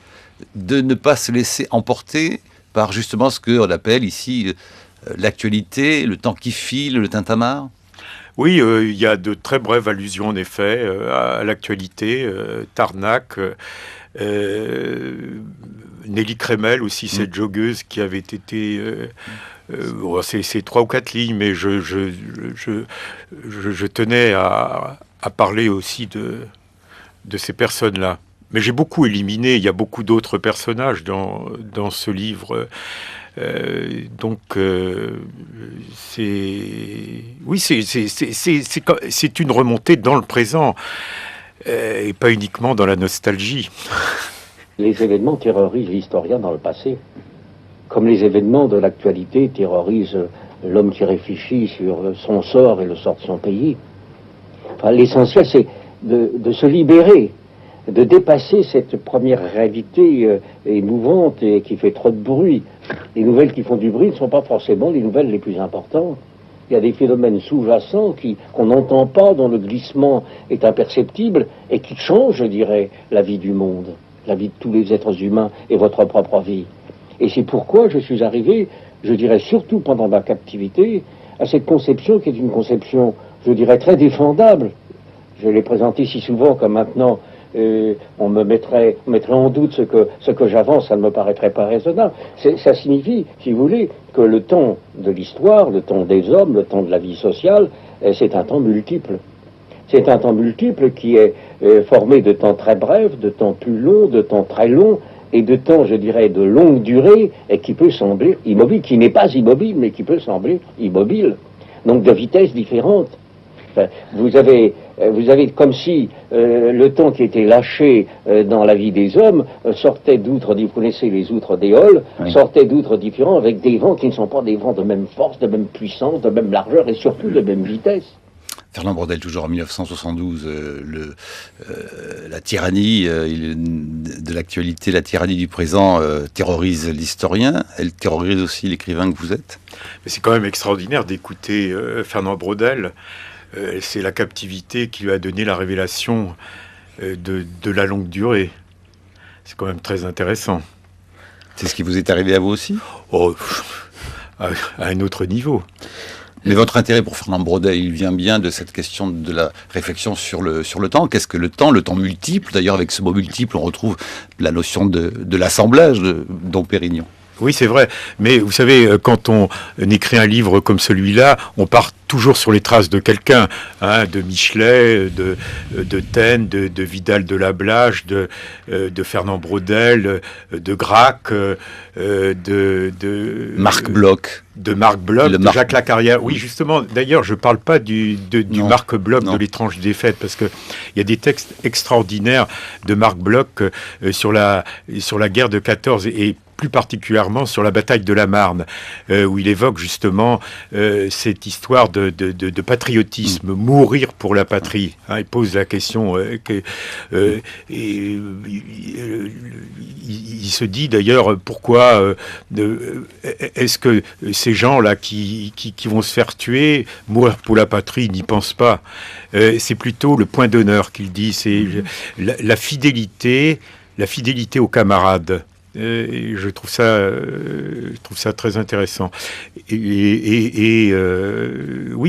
A: de ne pas se laisser emporter par justement ce qu'on appelle ici l'actualité, le temps qui file, le tintamarre.
B: Oui, il y a de très brèves allusions en effet à l'actualité, Tarnac, Nelly Crémel aussi, cette joggeuse qui avait été... c'est 3 ou 4 lignes, mais je tenais à parler aussi de ces personnes-là. Mais j'ai beaucoup éliminé, il y a beaucoup d'autres personnages dans ce livre. C'est une remontée dans le présent et pas uniquement dans la nostalgie.
E: Les événements terrorisent l'historien dans le passé, comme les événements de l'actualité terrorisent l'homme qui réfléchit sur son sort et le sort de son pays. Enfin, l'essentiel, c'est de se libérer, de dépasser cette première réalité émouvante et qui fait trop de bruit. Les nouvelles qui font du bruit ne sont pas forcément les nouvelles les plus importantes. Il y a des phénomènes sous-jacents qu'on n'entend pas, dont le glissement est imperceptible et qui changent, je dirais, la vie du monde, la vie de tous les êtres humains et votre propre vie. Et c'est pourquoi je suis arrivé, je dirais surtout pendant ma captivité, à cette conception qui est une conception, je dirais, très défendable. Je l'ai présentée si souvent que maintenant on mettrait en doute ce que j'avance, ça ne me paraîtrait pas raisonnable. Ça signifie, si vous voulez, que le temps de l'histoire, le temps des hommes, le temps de la vie sociale, c'est un temps multiple. C'est un temps multiple qui est formé de temps très brefs, de temps plus longs, de temps très longs, et de temps, je dirais, de longue durée, et qui peut sembler immobile, qui n'est pas immobile, mais qui peut sembler immobile. Donc de vitesses différentes. Enfin, vous avez comme si le temps qui était lâché dans la vie des hommes sortait d'outres, vous connaissez les outres d'Éole, oui. Sortait d'outres différents avec des vents qui ne sont pas des vents de même force, de même puissance, de même largeur et surtout de même vitesse.
A: Fernand Braudel, toujours en 1972, la tyrannie de l'actualité, la tyrannie du présent terrorise l'historien, elle terrorise aussi l'écrivain que vous êtes.
B: Mais c'est quand même extraordinaire d'écouter Fernand Braudel. C'est la captivité qui lui a donné la révélation de la longue durée. C'est quand même très intéressant.
A: C'est ce qui vous est arrivé à vous aussi ?
B: Oh, à un autre niveau.
A: Mais votre intérêt pour Fernand Braudel, il vient bien de cette question de la réflexion sur le temps. Qu'est-ce que le temps multiple? D'ailleurs, avec ce mot multiple, on retrouve la notion de l'assemblage de Dom Pérignon.
B: Oui, c'est vrai. Mais vous savez, quand on écrit un livre comme celui-là, on part toujours sur les traces de quelqu'un, hein, de Michelet, de Taine, de Vidal de Lablache, de Fernand Braudel, de Gracq, de
A: Marc Bloch.
B: De Marc Bloch, de Jacques Lacarrière. Oui, justement. D'ailleurs, je parle pas du Marc Bloch de L'étrange défaite, parce que il y a des textes extraordinaires de Marc Bloch sur la guerre de 14 et plus particulièrement sur la bataille de la Marne, où il évoque justement cette histoire de patriotisme, mourir pour la patrie. Hein, il pose la question, il se dit d'ailleurs pourquoi est-ce que ces gens-là qui vont se faire tuer, mourir pour la patrie, n'y pensent pas. C'est plutôt le point d'honneur qu'il dit, c'est la fidélité aux camarades. Et je trouve ça très intéressant. Oui,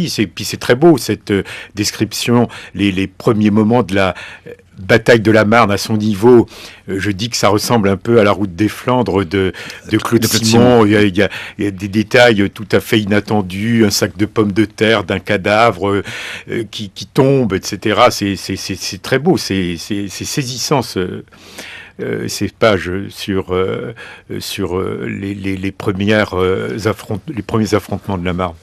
B: c'est très beau cette description, les premiers moments de la bataille de la Marne à son niveau. Je dis que ça ressemble un peu à la route des Flandres de Claude Simon. Il y a des détails tout à fait inattendus, un sac de pommes de terre, d'un cadavre qui tombe, etc. C'est très beau, c'est saisissant ces pages sur les premiers affrontements de la Marne.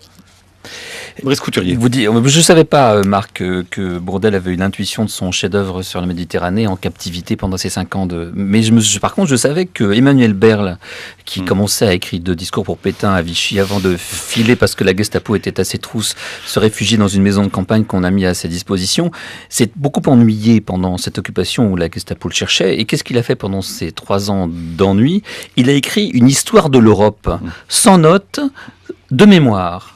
A: Brice Couturier.
C: Je ne savais pas, Marc, que Braudel avait eu l'intuition de son chef-d'œuvre sur la Méditerranée en captivité pendant ces 5 ans. Mais par contre, je savais que Emmanuel Berle, qui commençait à écrire 2 discours pour Pétain à Vichy avant de filer parce que la Gestapo était assez trousse, se réfugier dans une maison de campagne qu'on a mis à sa disposition, s'est beaucoup ennuyé pendant cette occupation où la Gestapo le cherchait. Et qu'est-ce qu'il a fait pendant ces 3 ans d'ennui? Il a écrit une histoire de l'Europe, sans notes, de mémoire.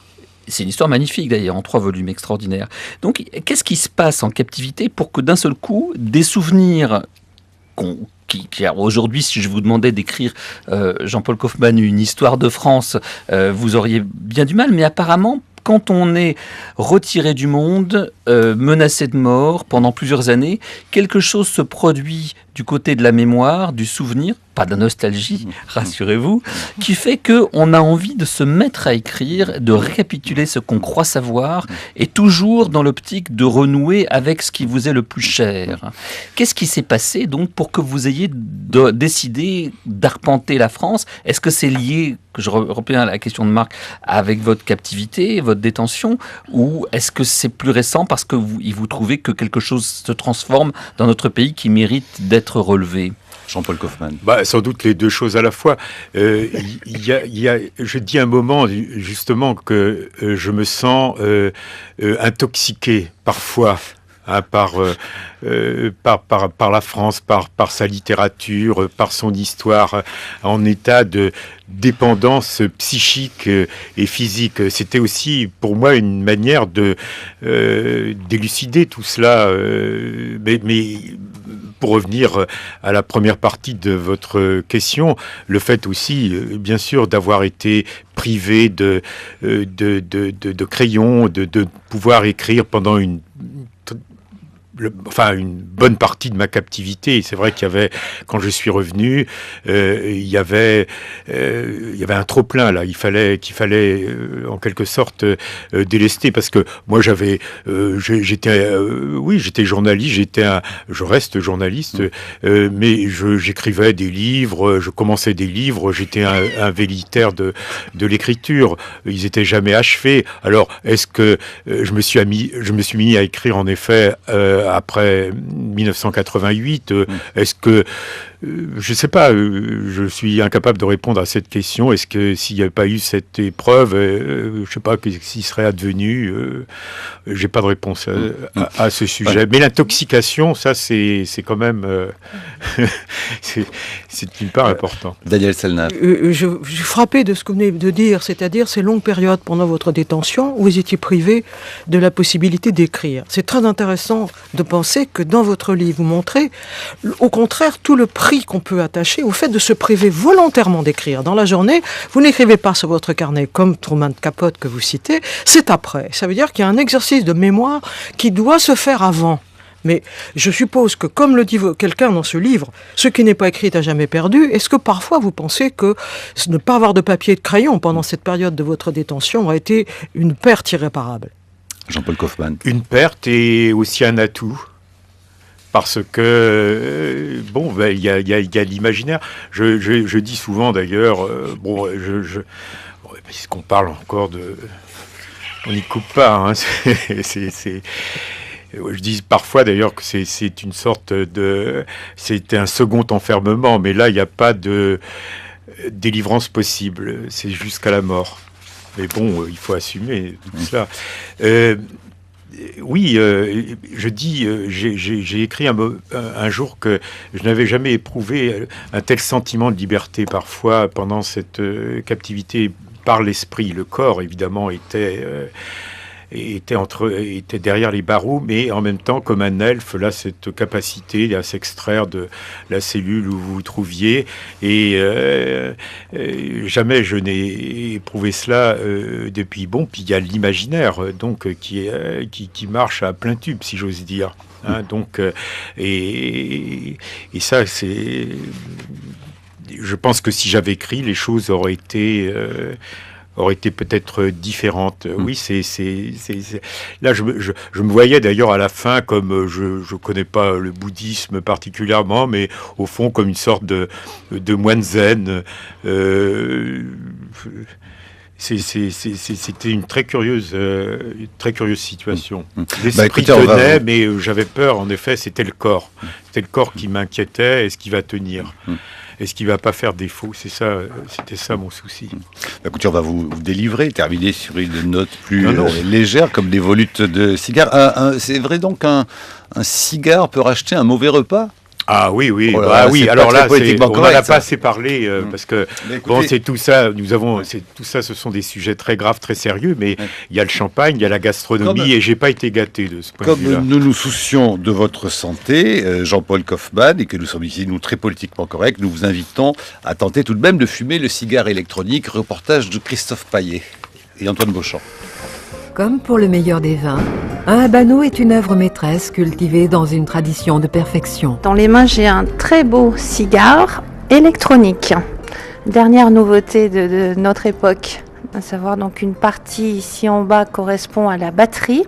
C: C'est une histoire magnifique d'ailleurs, en 3 volumes extraordinaires. Donc, qu'est-ce qui se passe en captivité pour que d'un seul coup, des souvenirs aujourd'hui, si je vous demandais d'écrire Jean-Paul Kaufmann, une histoire de France, vous auriez bien du mal, mais apparemment, quand on est retiré du monde, menacé de mort pendant plusieurs années, quelque chose se produit du côté de la mémoire, du souvenir, pas de la nostalgie, rassurez-vous, qui fait qu'on a envie de se mettre à écrire, de récapituler ce qu'on croit savoir, et toujours dans l'optique de renouer avec ce qui vous est le plus cher. Qu'est-ce qui s'est passé donc pour que vous ayez décidé d'arpenter la France? Est-ce que c'est lié, que je reviens à la question de Marc, avec votre captivité, votre détention, ou est-ce que c'est plus récent parce que vous trouvez que quelque chose se transforme dans notre pays qui mérite d'être relevé?
A: Jean-Paul Kaufmann.
B: Sans doute les 2 choses à la fois. Je dis un moment justement que je me sens intoxiqué parfois. Hein, par la France, par sa littérature, par son histoire, en état de dépendance psychique et physique. C'était aussi pour moi une manière de d'élucider tout cela. Mais pour revenir à la première partie de votre question, le fait aussi, bien sûr, d'avoir été privé de crayon, de pouvoir écrire pendant une bonne partie de ma captivité. C'est vrai qu'il y avait, quand je suis revenu, il y avait un trop plein là. Il fallait en quelque sorte délester, parce que moi j'étais journaliste, je reste journaliste, mais j'écrivais des livres, je commençais des livres, j'étais un vélitaire de l'écriture. Ils étaient jamais achevés. Alors est-ce que je me suis mis à écrire en effet après 1988, est-ce que je ne sais pas, je suis incapable de répondre à cette question. Est-ce que s'il n'y avait pas eu cette épreuve, je ne sais pas s'il serait advenu. Je n'ai pas de réponse à ce sujet. Mais l'intoxication, ça, c'est quand même c'est une part importante.
A: Daniel Selnat.
D: Je suis frappé de ce que vous venez de dire, c'est-à-dire ces longues périodes pendant votre détention où vous étiez privé de la possibilité d'écrire. C'est très intéressant de penser que dans votre votre livre, vous montrez, au contraire, tout le prix qu'on peut attacher au fait de se priver volontairement d'écrire. Dans la journée, vous n'écrivez pas sur votre carnet comme Truman Capote que vous citez, c'est après. Ça veut dire qu'il y a un exercice de mémoire qui doit se faire avant. Mais je suppose que, comme le dit quelqu'un dans ce livre, ce qui n'est pas écrit est à jamais perdu. Est-ce que parfois vous pensez que ne pas avoir de papier et de crayon pendant cette période de votre détention a été une perte irréparable ?
A: Jean-Paul Kaufmann.
B: Une perte et aussi un atout. Parce que, il y a l'imaginaire. Je dis souvent d'ailleurs, puisqu'on parle encore de... On n'y coupe pas, hein, je dis parfois d'ailleurs que c'est une sorte de... C'était un second enfermement, mais là, il n'y a pas de délivrance possible. C'est jusqu'à la mort. Mais bon, il faut assumer tout cela. Je dis, j'ai écrit un jour que je n'avais jamais éprouvé un tel sentiment de liberté parfois pendant cette captivité par l'esprit. Le corps, évidemment, était derrière les barreaux, mais en même temps, comme un elfe, là, cette capacité à s'extraire de la cellule où vous vous trouviez. Et jamais je n'ai éprouvé cela depuis. Bon, puis il y a l'imaginaire, donc, qui marche à plein tube, si j'ose dire. Hein, donc, et ça, c'est... Je pense que si j'avais écrit, les choses auraient été peut-être différentes. Oui, c'est là, je me voyais d'ailleurs à la fin comme je connais pas le bouddhisme particulièrement, mais au fond comme une sorte de moine zen. C'était une très curieuse situation. L'esprit tenait, mais j'avais peur. En effet, c'était le corps. C'était le corps qui m'inquiétait. Est-ce qu'il va tenir ? Est-ce qu'il ne va pas faire défaut ? C'était ça mon souci.
A: Écoutez, on va vous délivrer, terminer sur une note plus légère, comme des volutes de cigares. C'est vrai donc qu'un cigare peut racheter un mauvais repas ?
B: Ah oui.
A: Oh là,
B: oui. Alors là, on n'en a pas assez parlé parce que
A: écoutez,
B: c'est tout ça. Tout ça, ce sont des sujets très graves, très sérieux. Mais il y a le champagne, il y a la gastronomie, et j'ai pas été gâté de ce point de vue-là.
A: Comme nous nous soucions de votre santé, Jean-Paul Kaufmann, et que nous sommes ici, nous, très politiquement corrects, nous vous invitons à tenter tout de même de fumer le cigare électronique. Reportage de Christophe Paillet et Antoine Beauchamp.
F: Comme pour le meilleur des vins, un habano est une œuvre maîtresse cultivée dans une tradition de perfection.
G: Dans les mains, j'ai un très beau cigare électronique. Dernière nouveauté de notre époque, à savoir donc une partie ici en bas correspond à la batterie.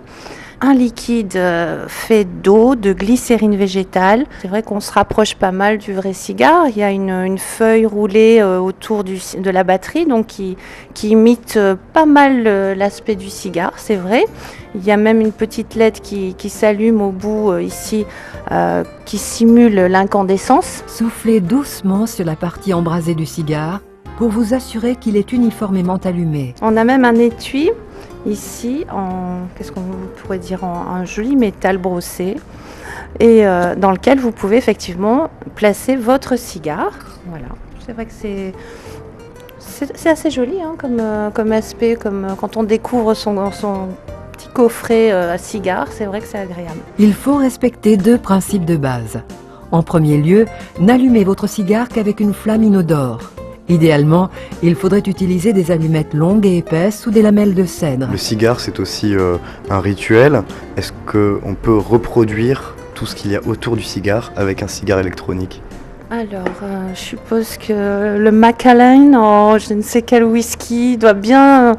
G: Un liquide fait d'eau, de glycérine végétale. C'est vrai qu'on se rapproche pas mal du vrai cigare. Il y a une feuille roulée autour de la batterie, donc qui imite pas mal l'aspect du cigare, c'est vrai. Il y a même une petite LED qui s'allume au bout ici, qui simule l'incandescence.
F: Soufflez doucement sur la partie embrasée du cigare pour vous assurer qu'il est uniformément allumé.
G: On a même un étui ici, qu'est-ce qu'on pourrait dire, en un joli métal brossé, et dans lequel vous pouvez effectivement placer votre cigare. Voilà, c'est vrai que c'est assez joli hein, comme aspect, comme quand on découvre son petit coffret à cigare, c'est vrai que c'est agréable.
F: Il faut respecter 2 principes de base. En premier lieu, n'allumez votre cigare qu'avec une flamme inodore. Idéalement, il faudrait utiliser des allumettes longues et épaisses ou des lamelles de cèdre.
H: Le cigare, c'est aussi un rituel. Est-ce qu'on peut reproduire tout ce qu'il y a autour du cigare avec un cigare électronique ?
G: Alors, je suppose que le Macallan, je ne sais quel whisky, doit bien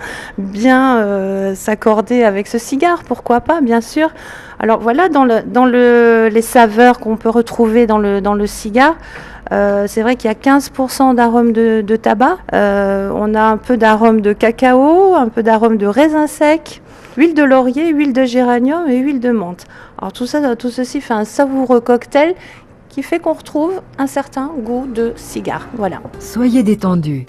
G: s'accorder avec ce cigare, pourquoi pas, bien sûr. Alors voilà, dans les saveurs qu'on peut retrouver dans le cigare, c'est vrai qu'il y a 15% d'arôme de tabac. On a un peu d'arôme de cacao, un peu d'arôme de raisin sec, huile de laurier, huile de géranium et huile de menthe. Alors tout ceci fait un savoureux cocktail qui fait qu'on retrouve un certain goût de cigare. Voilà.
F: Soyez détendus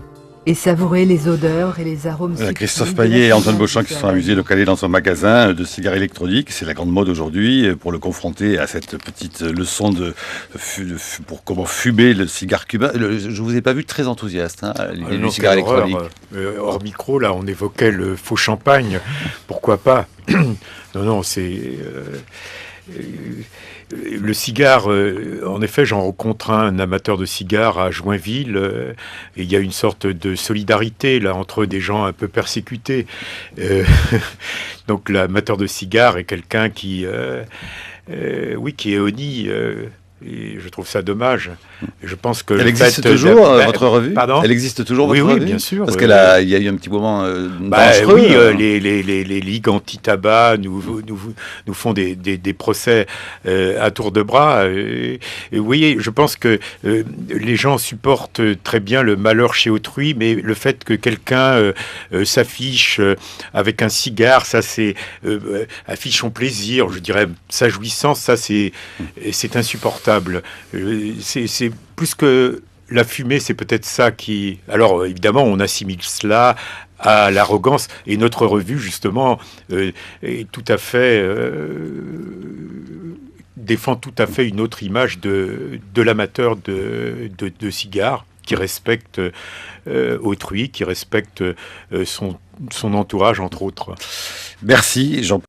F: et savourez les odeurs et les arômes.
A: Christophe Paillet et Antoine Beauchamp qui se sont amusés de caler dans un magasin de cigares électroniques. C'est la grande mode aujourd'hui pour le confronter à cette petite leçon pour comment fumer le cigare cubain. Je vous ai pas vu très enthousiaste à l'idée du cigare électronique.
B: Hors micro, là, on évoquait le faux champagne. Pourquoi pas ? Non, c'est... le cigare, en effet, j'en rencontre un amateur de cigares à Joinville, et il y a une sorte de solidarité là entre des gens un peu persécutés. Donc l'amateur de cigares est quelqu'un qui est honni. Et je trouve ça dommage. Je pense que
A: elle existe toujours, votre revue.
B: Pardon.
A: Elle existe toujours, votre revue.
B: Oui, bien sûr.
A: Parce qu'il y a eu un petit moment dangereux.
B: Oui, les ligues anti-tabac nous font des procès à tour de bras. Et vous voyez, je pense que les gens supportent très bien le malheur chez autrui, mais le fait que quelqu'un s'affiche avec un cigare, ça c'est affiche son plaisir, je dirais sa jouissance, ça c'est insupportable. C'est plus que la fumée, c'est peut-être ça qui... Alors, évidemment, on assimile cela à l'arrogance. Et notre revue, justement, est tout à fait... défend tout à fait une autre image de l'amateur de cigares qui respecte autrui, qui respecte son entourage, entre autres.
A: Merci, Jean.